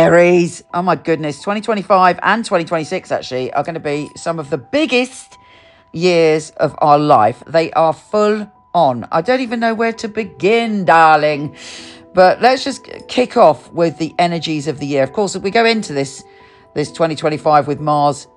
Aries. Oh my goodness. 2025 and 2026 actually are going to be some of the biggest years of our life. They are full on. I don't even know where to begin, darling. But let's just kick off with the energies of the year. Of course, if we go into this 2025 with Mars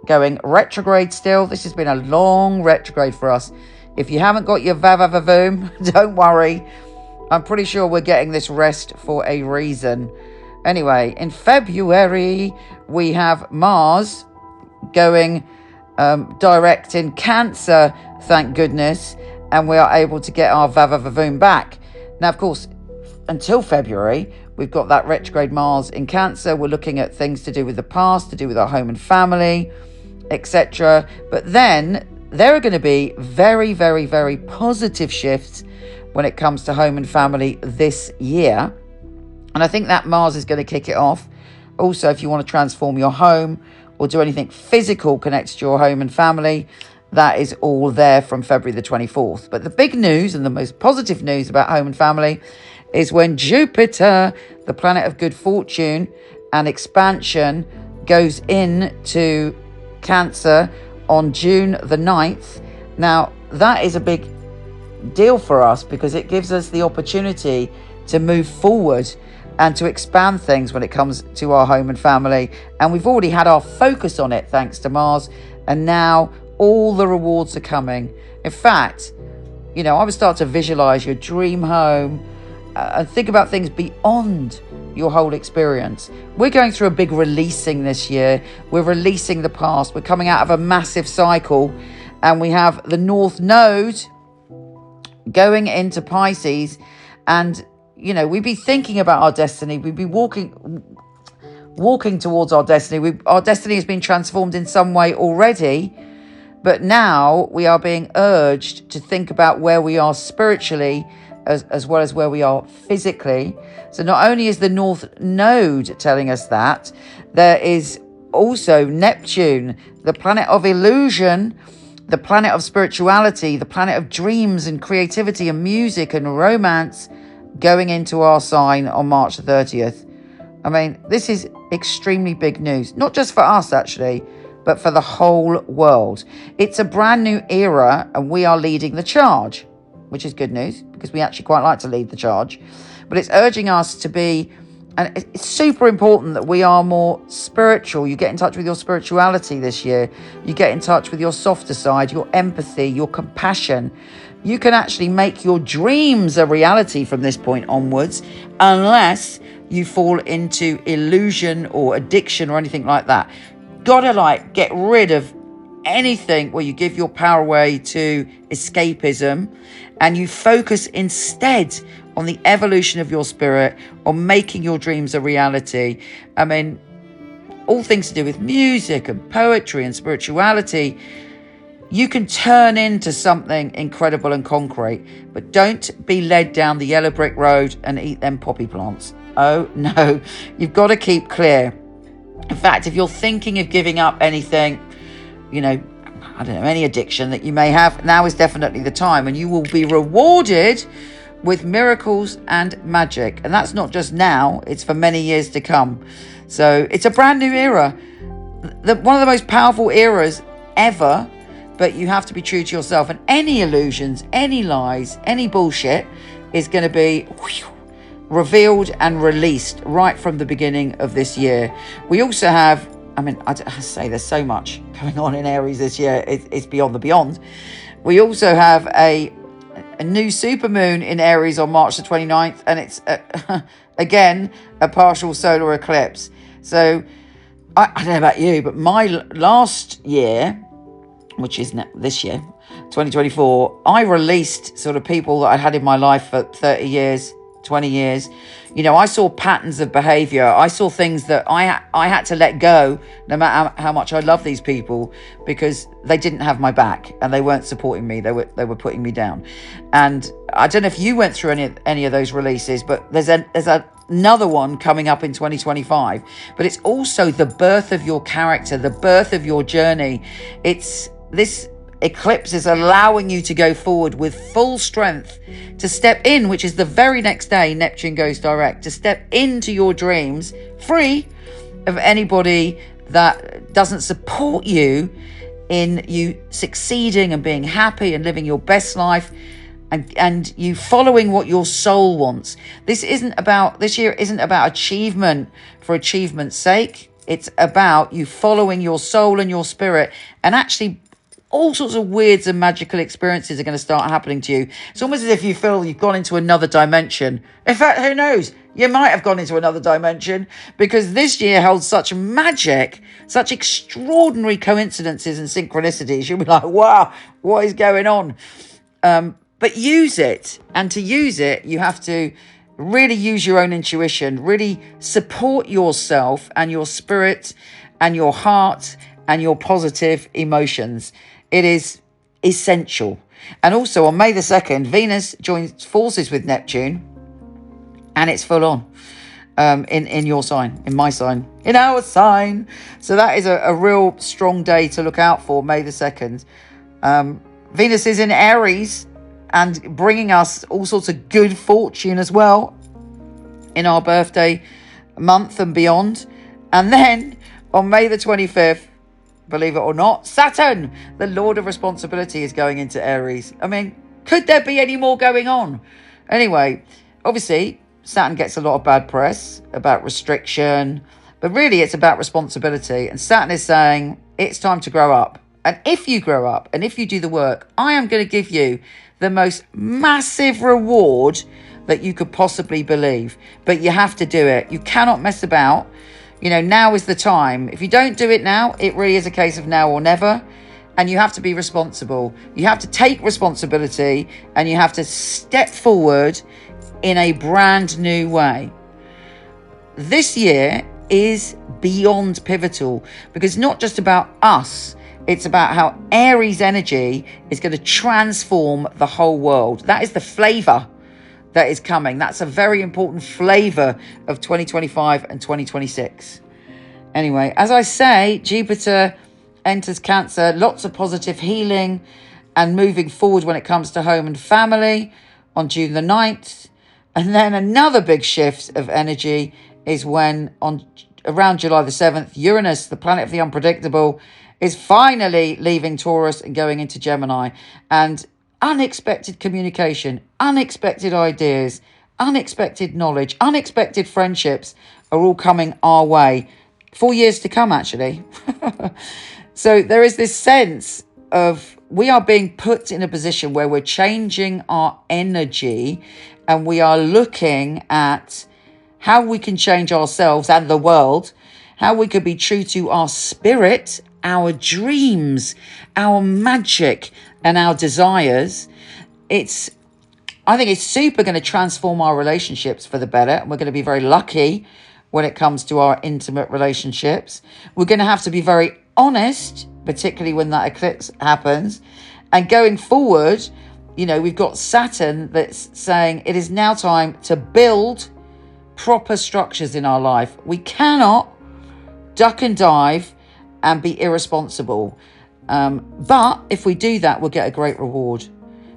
going retrograde still, this has been a long retrograde for us. If you haven't got your va-va-va-voom, don't worry. I'm pretty sure we're getting this rest for a reason. Anyway, in February, we have Mars going direct in Cancer, thank goodness, and we are able to get our va-va-va-voom back. Now, of course, until February, we've got that retrograde Mars in Cancer. We're looking at things to do with the past, to do with our home and family, etc. But then there are going to be very, very, very positive shifts when it comes to home and family this year. And I think that Mars is going to kick it off. Also, if you want to transform your home or do anything physical connected to your home and family, that is all there from February the 24th. But the big news and the most positive news about home and family is when Jupiter, the planet of good fortune and expansion, goes into Cancer on June the 9th. Now, that is a big deal for us because it gives us the opportunity to move forward and to expand things when it comes to our home and family. And we've already had our focus on it thanks to Mars. And now all the rewards are coming. In fact, I would start to visualize your dream home and think about things beyond your whole experience. We're going through a big releasing this year. We're releasing the past. We're coming out of a massive cycle. And we have the North Node going into Pisces. And we'd be thinking about our destiny. We'd be walking towards our destiny. Our destiny has been transformed in some way already, but now we are being urged to think about where we are spiritually as well as where we are physically. So not only is the North Node telling us that, there is also Neptune, the planet of illusion, the planet of spirituality, the planet of dreams and creativity and music and romance, going into our sign on March the 30th. I mean, this is extremely big news, not just for us actually, but for the whole world. It's a brand new era and we are leading the charge, which is good news because we actually quite like to lead the charge. But it's urging us to be, and it's super important that we are more spiritual. You get in touch with your spirituality this year. You get in touch with your softer side, your empathy, your compassion. You can actually make your dreams a reality from this point onwards, unless you fall into illusion or addiction or anything like that. Gotta get rid of anything where you give your power away to escapism and you focus instead on the evolution of your spirit, on making your dreams a reality. I mean, all things to do with music and poetry and spirituality, you can turn into something incredible and concrete, but don't be led down the yellow brick road and eat them poppy plants. Oh no, you've got to keep clear. In fact, if you're thinking of giving up anything, any addiction that you may have, now is definitely the time, and you will be rewarded with miracles and magic. And that's not just now, it's for many years to come. So it's a brand new era, one of the most powerful eras ever. But you have to be true to yourself, and any illusions, any lies, any bullshit is going to be revealed and released right from the beginning of this year. We also have, I say there's so much going on in Aries this year, it's beyond the beyond. We also have a new supermoon in Aries on March the 29th, and it's again a partial solar eclipse. So I don't know about you, but my last year, which is this year, 2024, I released sort of people that I had in my life for 30 years, 20 years. I saw patterns of behavior. I saw things that I had to let go, no matter how much I love these people, because they didn't have my back and they weren't supporting me. They were putting me down. And I don't know if you went through any of those releases, but there's another one coming up in 2025. But it's also the birth of your character, the birth of your journey. It's this eclipse is allowing you to go forward with full strength, to step in, which is the very next day Neptune goes direct, to step into your dreams free of anybody that doesn't support you in you succeeding and being happy and living your best life, and you following what your soul wants. This year isn't about achievement for achievement's sake. It's about you following your soul and your spirit, and actually all sorts of weird and magical experiences are going to start happening to you. It's almost as if you feel you've gone into another dimension. In fact, who knows? You might have gone into another dimension, because this year holds such magic, such extraordinary coincidences and synchronicities. You'll be like, wow, what is going on? But use it. And to use it, you have to really use your own intuition, really support yourself and your spirit and your heart and your positive emotions. It is essential. And also on May the 2nd, Venus joins forces with Neptune, and it's full on in your sign, in my sign, in our sign. So that is a real strong day to look out for, May the 2nd. Venus is in Aries and bringing us all sorts of good fortune as well in our birthday month and beyond. And then on May the 25th, believe it or not, Saturn, the Lord of Responsibility, is going into Aries. I mean, could there be any more going on? Anyway, obviously, Saturn gets a lot of bad press about restriction, but really it's about responsibility. And Saturn is saying it's time to grow up. And if you grow up and if you do the work, I am going to give you the most massive reward that you could possibly believe. But you have to do it. You cannot mess about. You know, now is the time. If you don't do it now, it really is a case of now or never. And you have to be responsible. You have to take responsibility, and you have to step forward in a brand new way. This year is beyond pivotal, because it's not just about us. It's about how Aries energy is going to transform the whole world. That is the flavour that is coming. That's a very important flavour of 2025 and 2026. Anyway, as I say, Jupiter enters Cancer, lots of positive healing and moving forward when it comes to home and family on June the 9th. And then another big shift of energy is when around July the 7th, Uranus, the planet of the unpredictable, is finally leaving Taurus and going into Gemini. And unexpected communication, unexpected ideas, unexpected knowledge, unexpected friendships are all coming our way. 4 years to come, actually. So there is this sense of we are being put in a position where we're changing our energy, and we are looking at how we can change ourselves and the world, how we could be true to our spirit, our dreams, our magic, and our desires. I think it's super going to transform our relationships for the better. And we're going to be very lucky when it comes to our intimate relationships. We're going to have to be very honest, particularly when that eclipse happens. And going forward, you know, we've got Saturn that's saying it is now time to build proper structures in our life. We cannot duck and dive and be irresponsible. But if we do that, we'll get a great reward.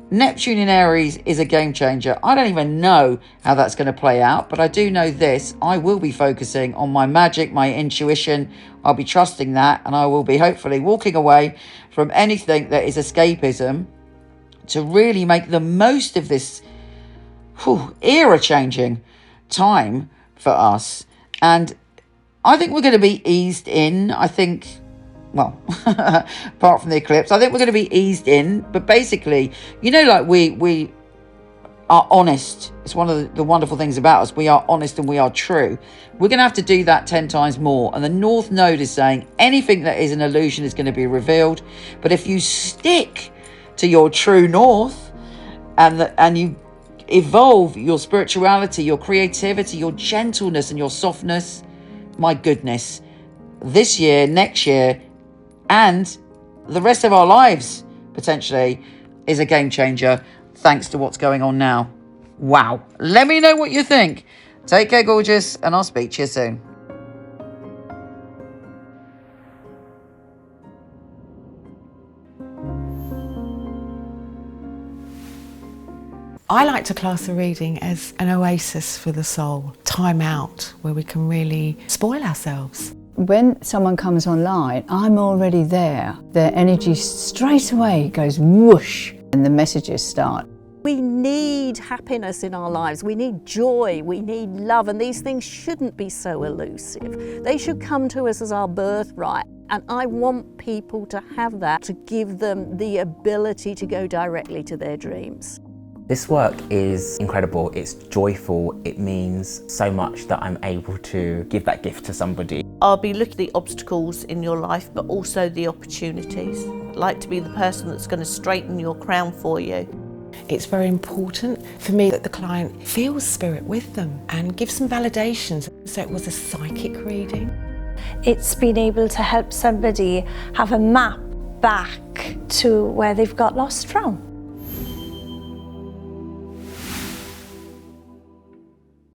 Neptune in Aries is a game changer. I don't even know how that's going to play out, but I do know this. I will be focusing on my magic, my intuition. I'll be trusting that, and I will be hopefully walking away from anything that is escapism to really make the most of this era-changing time for us. And I think we're going to be eased in. I think, well, apart from the eclipse, I think we're going to be eased in. But basically, you know, like we are honest. It's one of the wonderful things about us. We are honest and we are true. We're going to have to do that 10 times more. And the North Node is saying anything that is an illusion is going to be revealed. But if you stick to your true North and you evolve your spirituality, your creativity, your gentleness and your softness, my goodness, this year, next year, and the rest of our lives, potentially, is a game changer, thanks to what's going on now. Wow. Let me know what you think. Take care, gorgeous, and I'll speak to you soon. I like to class a reading as an oasis for the soul, time out where we can really spoil ourselves. When someone comes online, I'm already there. Their energy straight away goes whoosh and the messages start. We need happiness in our lives, we need joy, we need love, and these things shouldn't be so elusive. They should come to us as our birthright, and I want people to have that, to give them the ability to go directly to their dreams. This work is incredible, it's joyful, it means so much that I'm able to give that gift to somebody. I'll be looking at the obstacles in your life, but also the opportunities. I'd like to be the person that's going to straighten your crown for you. It's very important for me that the client feels spirit with them and gives some validations. So it was a psychic reading. It's been able to help somebody have a map back to where they've got lost from.